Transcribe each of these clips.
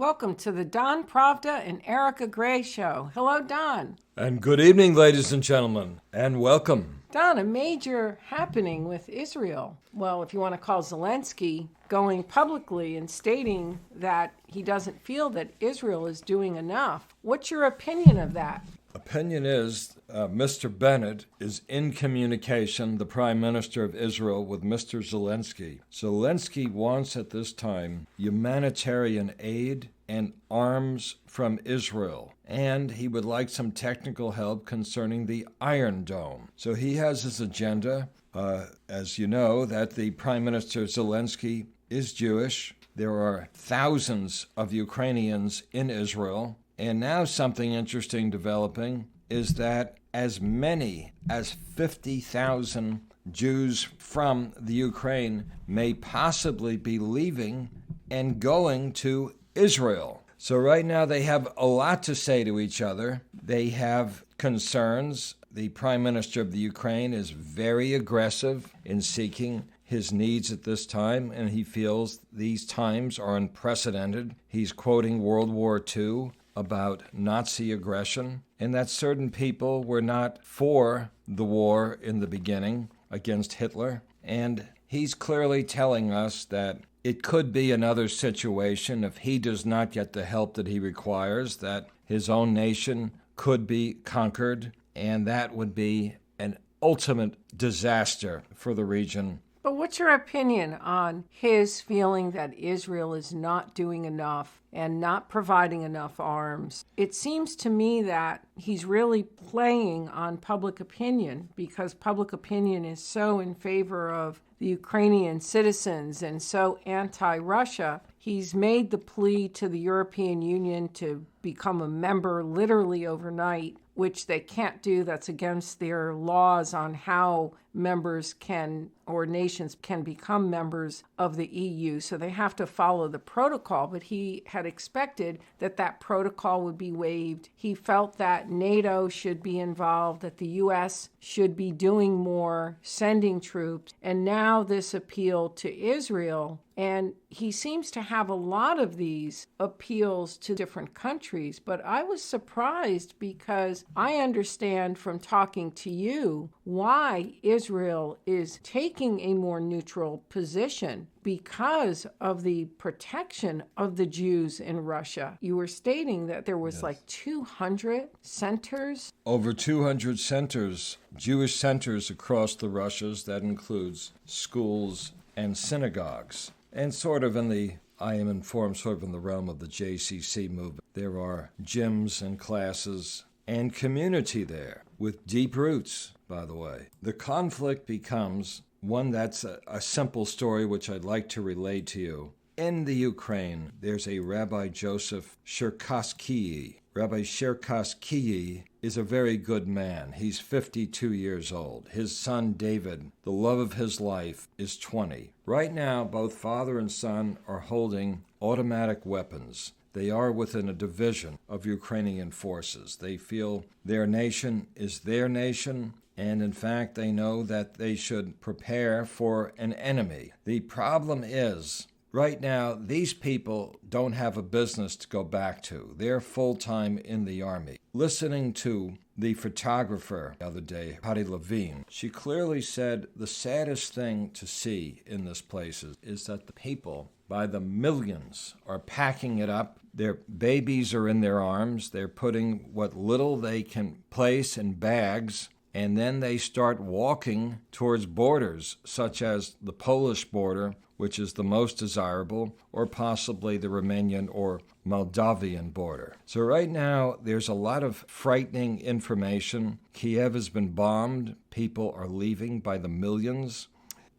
Welcome to the Don, Pravda, and Erika Grey show. Hello, Don. And good evening, ladies and gentlemen, and welcome. Don, a major happening with Israel. Well, if you want to call Zelensky going publicly and stating that he doesn't feel that Israel is doing enough. What's your opinion of that? Opinion is Mr. Bennett is in communication, the Prime Minister of Israel, with Mr. Zelensky. Zelensky wants at this time humanitarian aid and arms from Israel, and he would like some technical help concerning the Iron Dome. So he has his agenda. As you know, that the Prime Minister Zelensky is Jewish. There are thousands of Ukrainians in Israel. And now something interesting developing is that as many as 50,000 Jews from the Ukraine may possibly be leaving and going to Israel. So right now they have a lot to say to each other. They have concerns. The Prime Minister of the Ukraine is very aggressive in seeking his needs at this time, and he feels these times are unprecedented. He's quoting World War II about Nazi aggression, and that certain people were not for the war in the beginning against Hitler. And he's clearly telling us that it could be another situation if he does not get the help that he requires, that his own nation could be conquered, and that would be an ultimate disaster for the region. But what's your opinion on his feeling that Israel is not doing enough and not providing enough arms? It seems to me that he's really playing on public opinion because public opinion is so in favor of the Ukrainian citizens and so anti-Russia. He's made the plea to the European Union to become a member literally overnight, which they can't do. That's against their laws on how members can or nations can become members of the EU. So they have to follow the protocol. But he had expected that that protocol would be waived. He felt that NATO should be involved, that the U.S. should be doing more, sending troops. And now this appeal to Israel. And he seems to have a lot of these appeals to different countries. But I was surprised because I understand from talking to you why Israel is taking a more neutral position because of the protection of the Jews in Russia. You were stating that there was like 200 centers? Over 200 centers, Jewish centers across the Russias. That includes schools and synagogues. And I am informed, sort of in the realm of the JCC movement, there are gyms and classes and community there with deep roots, by the way. The conflict becomes one that's a simple story which I'd like to relate to you. In the Ukraine, there's a Rabbi Joseph Cherkassky. Rabbi Cherkassky is a very good man. He's 52 years old. His son, David, the love of his life, is 20. Right now, both father and son are holding automatic weapons. They are within a division of Ukrainian forces. They feel their nation is their nation, and in fact, they know that they should prepare for an enemy. The problem is, right now, these people don't have a business to go back to. They're full-time in the army. Listening to the photographer the other day, Patty Levine, she clearly said the saddest thing to see in this place is that the people, by the millions, are packing it up. Their babies are in their arms. They're putting what little they can place in bags, and then they start walking towards borders, such as the Polish border, which is the most desirable, or possibly the Romanian or Moldavian border. So right now, there's a lot of frightening information. Kiev has been bombed. People are leaving by the millions.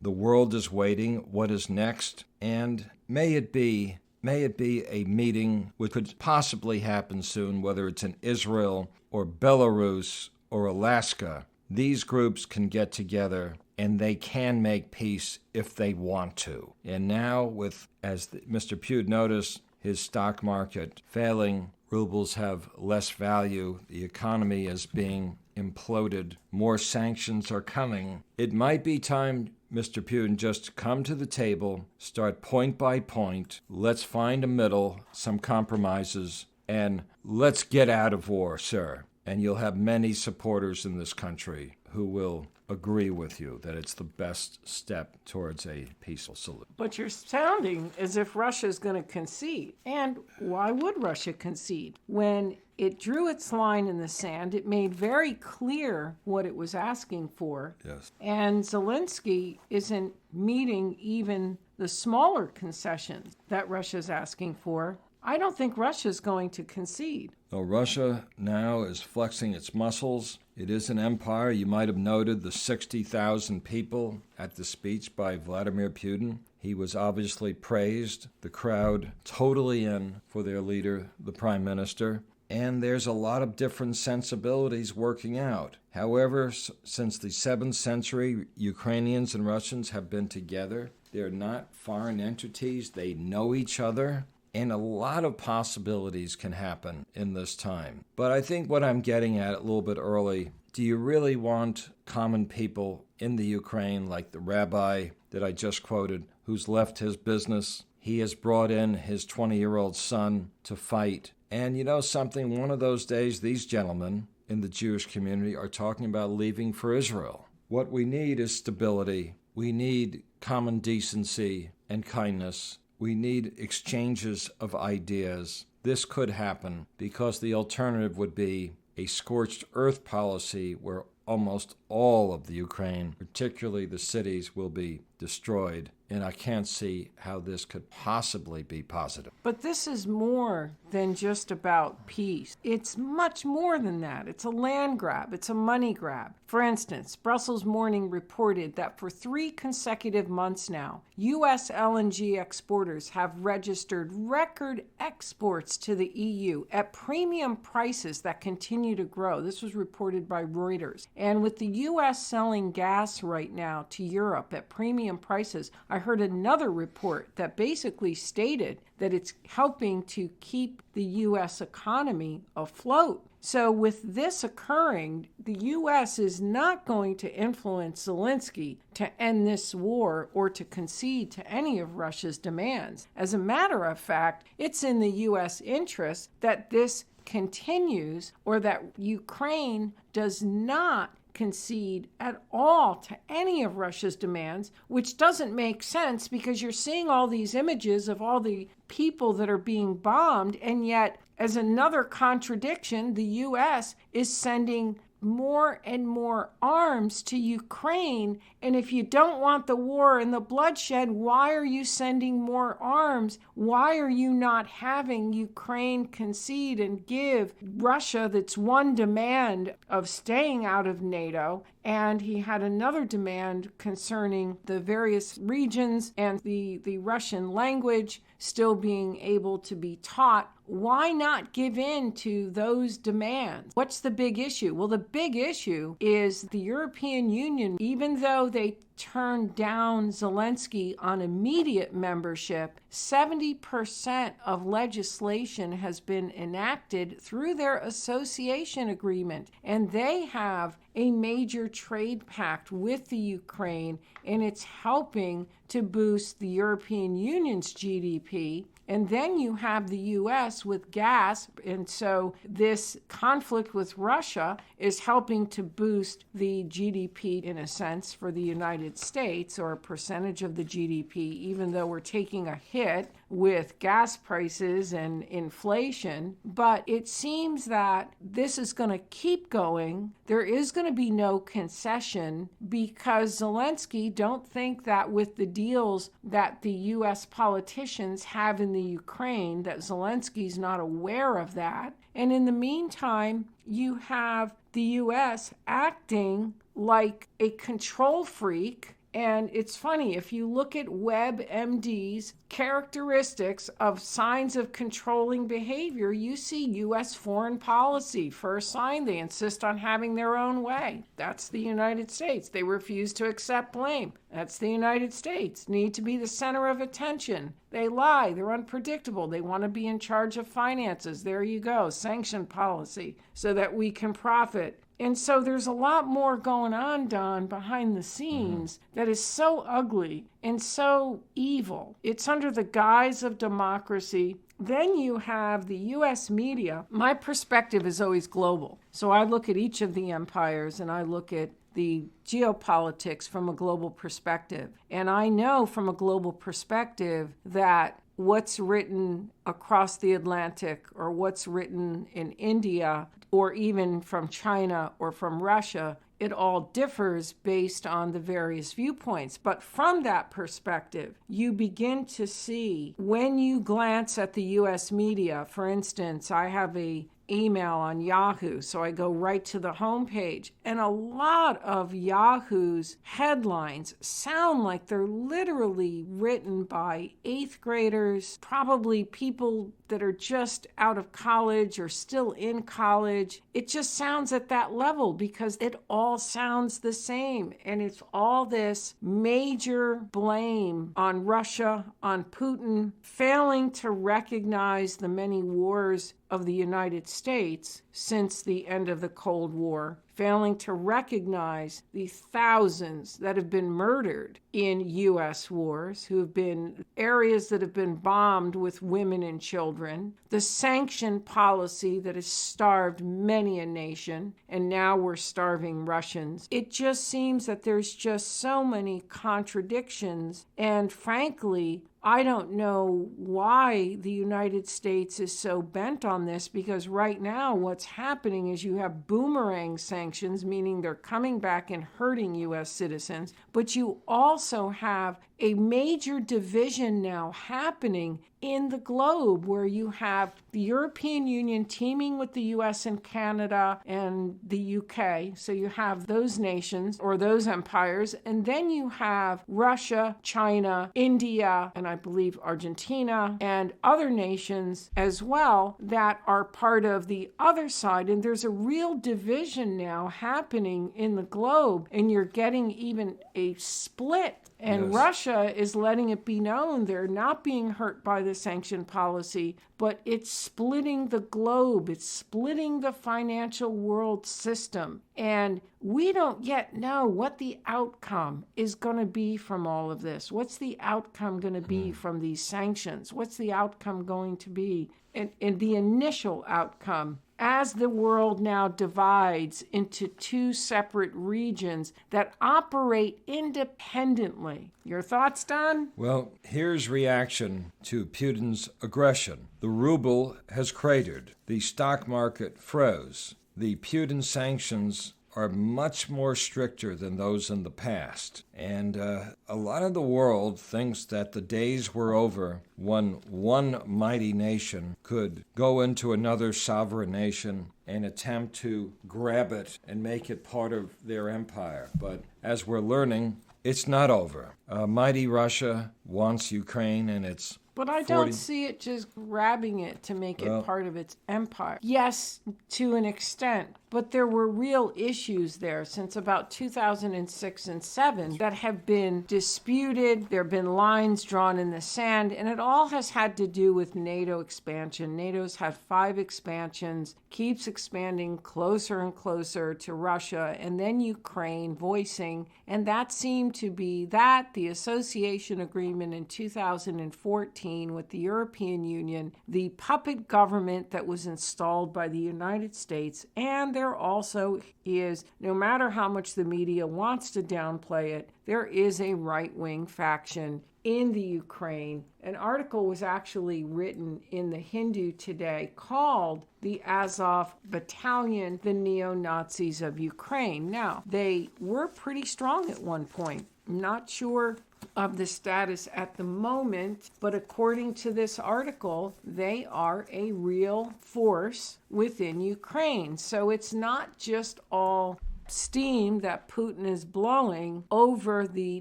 The world is waiting. What is next? And may it be a meeting which could possibly happen soon, whether it's in Israel or Belarus or Alaska. These groups can get together and they can make peace if they want to. And now with, as Mr. Pugh noticed, his stock market failing, rubles have less value, the economy is being imploded. More sanctions are coming. It might be time, Mr. Putin, just to come to the table, start point by point. Let's find a middle, some compromises, and let's get out of war, sir. And you'll have many supporters in this country who will agree with you that it's the best step towards a peaceful solution. But you're sounding as if Russia's going to concede. And why would Russia concede? When it drew its line in the sand, it made very clear what it was asking for. Yes. And Zelensky isn't meeting even the smaller concessions that Russia's asking for. I don't think Russia's going to concede. No, Russia now is flexing its muscles. It is an empire. You might have noted the 60,000 people at the speech by Vladimir Putin. He was obviously praised. The crowd totally in for their leader, the prime minister. And there's a lot of different sensibilities working out. However, since the 7th century, Ukrainians and Russians have been together. They're not foreign entities. They know each other. And a lot of possibilities can happen in this time. But I think what I'm getting at a little bit early, do you really want common people in the Ukraine, like the rabbi that I just quoted, who's left his business? He has brought in his 20-year-old son to fight. And you know something, one of those days, these gentlemen in the Jewish community are talking about leaving for Israel. What we need is stability. We need common decency and kindness. We need exchanges of ideas. This could happen because the alternative would be a scorched earth policy where almost all of the Ukraine, particularly the cities, will be destroyed. And I can't see how this could possibly be positive. But this is more than just about peace. It's much more than that. It's a land grab. It's a money grab. For instance, Brussels Morning reported that for 3 consecutive months now, U.S. LNG exporters have registered record exports to the EU at premium prices that continue to grow. This was reported by Reuters. And with the U.S. selling gas right now to Europe at premium prices, I heard another report that basically stated that it's helping to keep the U.S. economy afloat. So with this occurring, the U.S. is not going to influence Zelensky to end this war or to concede to any of Russia's demands. As a matter of fact, it's in the U.S. interest that this continues or that Ukraine does not concede at all to any of Russia's demands, which doesn't make sense because you're seeing all these images of all the people that are being bombed, and yet, as another contradiction, the U.S. is sending more and more arms to Ukraine. And if you don't want the war and the bloodshed, why are you sending more arms? Why are you not having Ukraine concede and give Russia that's one demand of staying out of NATO? And he had another demand concerning the various regions and the Russian language still being able to be taught. Why not give in to those demands? What's the big issue? Well, the big issue is the European Union, even though they turned down Zelensky on immediate membership, 70% of legislation has been enacted through their association agreement. And they have a major trade pact with the Ukraine, and it's helping to boost the European Union's GDP. And then you have the U.S. with gas, and so this conflict with Russia is helping to boost the GDP, in a sense, for the United States, or a percentage of the GDP, even though we're taking a hit with gas prices and inflation. But it seems that this is going to keep going. There is going to be no concession because Zelensky don't think that with the deals that the U.S. politicians have in the Ukraine, that Zelensky's not aware of that. And in the meantime, you have the U.S. acting like a control freak. And it's funny, if you look at WebMD's characteristics of signs of controlling behavior, you see U.S. foreign policy. First sign, they insist on having their own way. That's the United States. They refuse to accept blame. That's the United States. Need to be the center of attention. They lie. They're unpredictable. They want to be in charge of finances. There you go. Sanction policy so that we can profit. And so there's a lot more going on, Don, behind the scenes that is so ugly and so evil. It's under the guise of democracy. Then you have the U.S. media. My perspective is always global. So I look at each of the empires and I look at the geopolitics from a global perspective. And I know from a global perspective that what's written across the Atlantic or what's written in India or even from China or from Russia, it all differs based on the various viewpoints. But from that perspective, you begin to see when you glance at the U.S. media, for instance, I have a email on Yahoo, so I go right to the homepage, and a lot of Yahoo's headlines sound like they're literally written by 8th graders, probably people that are just out of college or still in college. It just sounds at that level because it all sounds the same, and it's all this major blame on Russia, on Putin, failing to recognize the many wars of the United States since the end of the Cold War, failing to recognize the thousands that have been murdered in U.S. wars, who have been areas that have been bombed with women and children, the sanction policy that has starved many a nation, and now we're starving Russians. It just seems that there's just so many contradictions, and frankly, I don't know why the United States is so bent on this, because right now what's happening is you have boomerang sanctions, meaning they're coming back and hurting U.S. citizens, but you also have a major division now happening in the globe where you have the European Union teaming with the US and Canada and the UK. So you have those nations or those empires. And then you have Russia, China, India, and I believe Argentina and other nations as well that are part of the other side. And there's a real division now happening in the globe. And you're getting even a split. And yes. Russia is letting it be known they're not being hurt by the sanction policy, but it's splitting the globe. It's splitting the financial world system. And we don't yet know what the outcome is going to be from all of this. What's the outcome going to be from these sanctions? What's the outcome going to be? And the initial outcome, as the world now divides into two separate regions that operate independently. Your thoughts, Don? Well, here's reaction to Putin's aggression. The ruble has cratered. The stock market froze. The Putin sanctions are much more stricter than those in the past. And a lot of the world thinks that the days were over when one mighty nation could go into another sovereign nation and attempt to grab it and make it part of their empire. But as we're learning, it's not over. Mighty Russia wants Ukraine, and it's But I don't see it just grabbing it to make it part of its empire. Yes, to an extent, but there were real issues there since about 2006 and 7 that have been disputed. There have been lines drawn in the sand, and it all has had to do with NATO expansion. NATO's had 5 expansions, keeps expanding closer and closer to Russia, and then Ukraine voicing, and that seemed to be that, the association agreement in 2014 with the European Union, the puppet government that was installed by the United States, and there also is, no matter how much the media wants to downplay it, there is a right-wing faction in the Ukraine. An article was actually written in the Hindu today called the Azov Battalion, the Neonazis of Ukraine. Now, they were pretty strong at one point. I'm not sure of the status at the moment, but according to this article, they are a real force within Ukraine. So it's not just all steam that Putin is blowing over the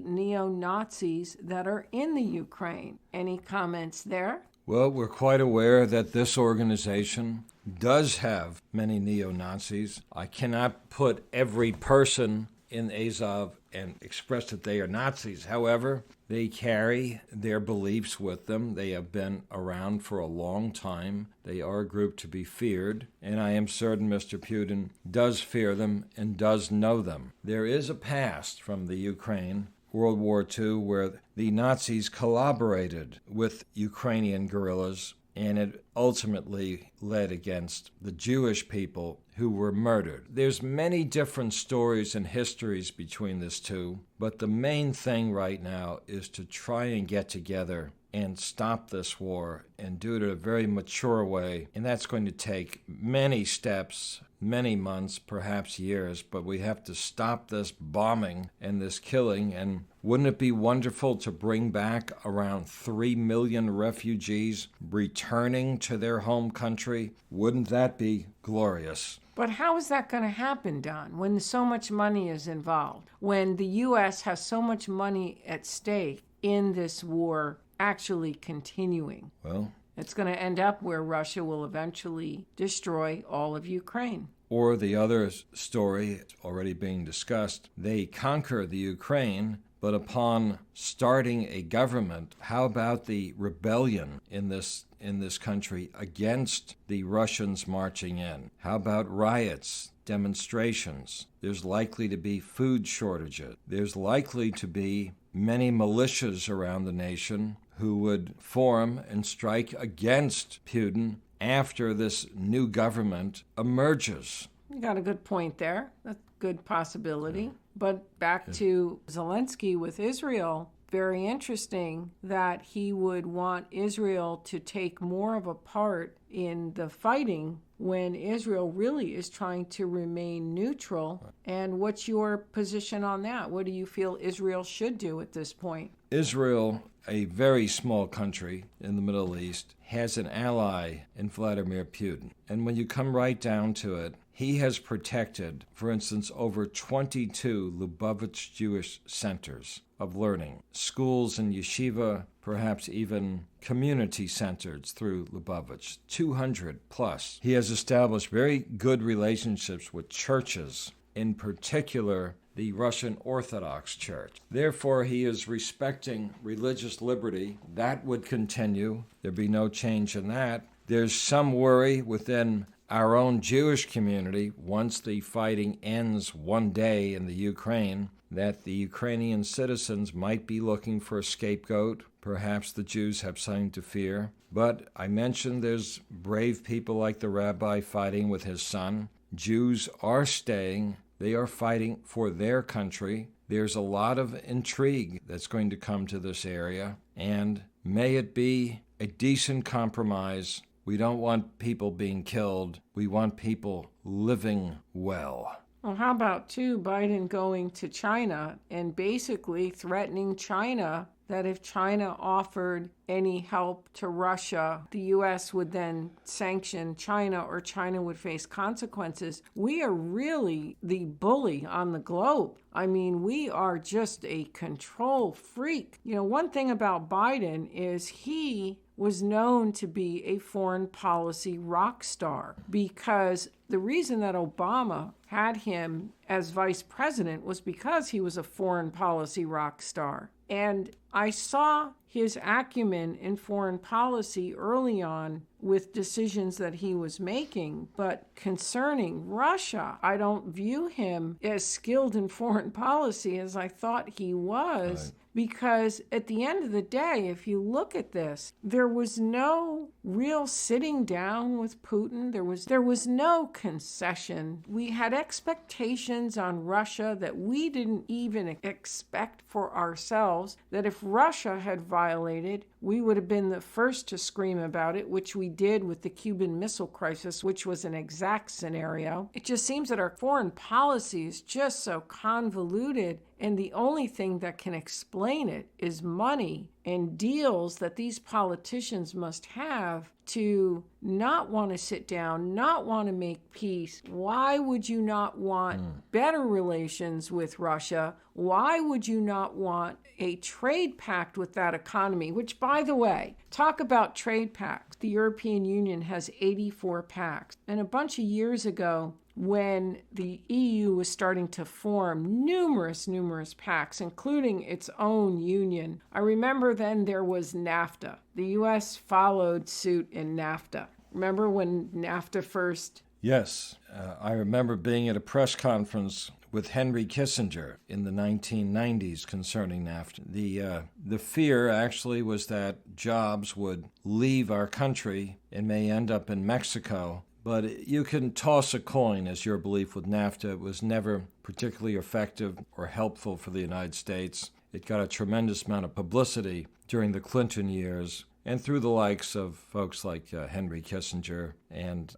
neo-Nazis that are in the Ukraine. Any comments there? Well, we're quite aware that this organization does have many neo-Nazis. I cannot put every person in Azov and express that they are Nazis. However, they carry their beliefs with them. They have been around for a long time. They are a group to be feared, and I am certain Mr. Putin does fear them and does know them. There is a past from the Ukraine, World War II, where the Nazis collaborated with Ukrainian guerrillas, and it ultimately led against the Jewish people who were murdered. There's many different stories and histories between these two, but the main thing right now is to try and get together and stop this war and do it in a very mature way. And that's going to take many steps, many months, perhaps years, but we have to stop this bombing and this killing. And wouldn't it be wonderful to bring back around 3 million refugees returning to their home country? Wouldn't that be glorious? But how is that going to happen, Don, when so much money is involved, when the U.S. has so much money at stake in this war actually continuing? Well, it's going to end up where Russia will eventually destroy all of Ukraine. Or the other story already being discussed, they conquer the Ukraine, but upon starting a government, how about the rebellion in this country against the Russians marching in? How about riots, demonstrations? There's likely to be food shortages. There's likely to be many militias around the nation who would form and strike against Putin after this new government emerges. You got a good point there. That's a good possibility. But back to Zelensky with Israel, very interesting that he would want Israel to take more of a part in the fighting when Israel really is trying to remain neutral. And what's your position on that? What do you feel Israel should do at this point? Israel, a very small country in the Middle East, has an ally in Vladimir Putin. And when you come right down to it, he has protected, for instance, over 22 Lubavitch Jewish centers of learning, schools and yeshiva, perhaps even community centers through Lubavitch, 200 plus. He has established very good relationships with churches, in particular the Russian Orthodox Church. Therefore, he is respecting religious liberty. That would continue. There'd be no change in that. There's some worry within our own Jewish community, once the fighting ends one day in the Ukraine, that the Ukrainian citizens might be looking for a scapegoat. Perhaps the Jews have something to fear. But I mentioned there's brave people like the rabbi fighting with his son. Jews are staying. They are fighting for their country. There's a lot of intrigue that's going to come to this area, and may it be a decent compromise. We don't want people being killed. We want people living well. Well, how about, too, Biden going to China and basically threatening China that if China offered any help to Russia, the U.S. would then sanction China or China would face consequences. We are really the bully on the globe. I mean, we are just a control freak. You know, one thing about Biden is he was known to be a foreign policy rock star, because the reason that Obama had him as vice president was because he was a foreign policy rock star. And I saw his acumen in foreign policy early on with decisions that he was making. But concerning Russia, I don't view him as skilled in foreign policy as I thought he was. Right. Because at the end of the day, if you look at this, there was no real sitting down with Putin. There was no concession. We had expectations on Russia that we didn't even expect for ourselves, that if Russia had violated, we would have been the first to scream about it, which we did with the Cuban Missile Crisis, which was an exact scenario. It just seems that our foreign policy is just so convoluted, and the only thing that can explain it is money and deals that these politicians must have to not want to sit down, not want to make peace. Why would you not want better relations with Russia? Why would you not want a trade pact with that economy? Which, by the way, talk about trade pacts. The European Union has 84 pacts. And a bunch of years ago, when the EU was starting to form numerous pacts, including its own union. I remember then there was NAFTA. The U.S. followed suit in NAFTA. Remember when NAFTA first? Yes. I remember being at a press conference with Henry Kissinger in the 1990s concerning NAFTA. The fear actually was that jobs would leave our country and may end up in Mexico. But you can toss a coin as your belief with NAFTA. It was never particularly effective or helpful for the United States. It got a tremendous amount of publicity during the Clinton years and through the likes of folks like Henry Kissinger and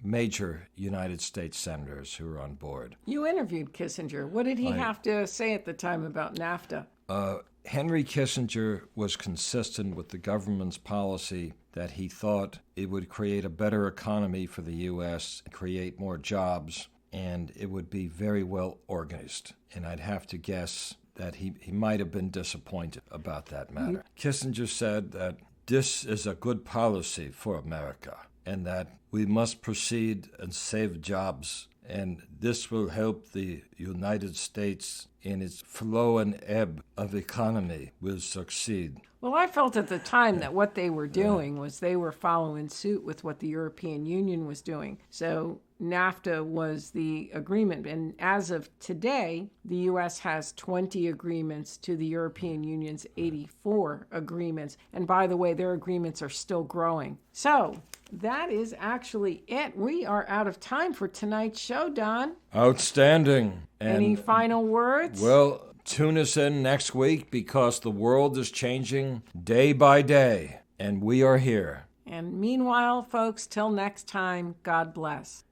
major United States senators who were on board. You interviewed Kissinger. What did he have to say at the time about NAFTA? Henry Kissinger was consistent with the government's policy that he thought it would create a better economy for the U.S., create more jobs, and it would be very well organized. And I'd have to guess that he might have been disappointed about that matter. Kissinger said that this is a good policy for America and that we must proceed and save jobs, and this will help the United States in its flow and ebb of economy will succeed. Well, I felt at the time that what they were doing was they were following suit with what the European Union was doing. So NAFTA was the agreement. And as of today, the U.S. has 20 agreements to the European Union's 84 agreements. And by the way, their agreements are still growing. So that is actually it. We are out of time for tonight's show, Don. Outstanding. Any final words? Well, tune us in next week because the world is changing day by day, and we are here. And meanwhile, folks, till next time, God bless.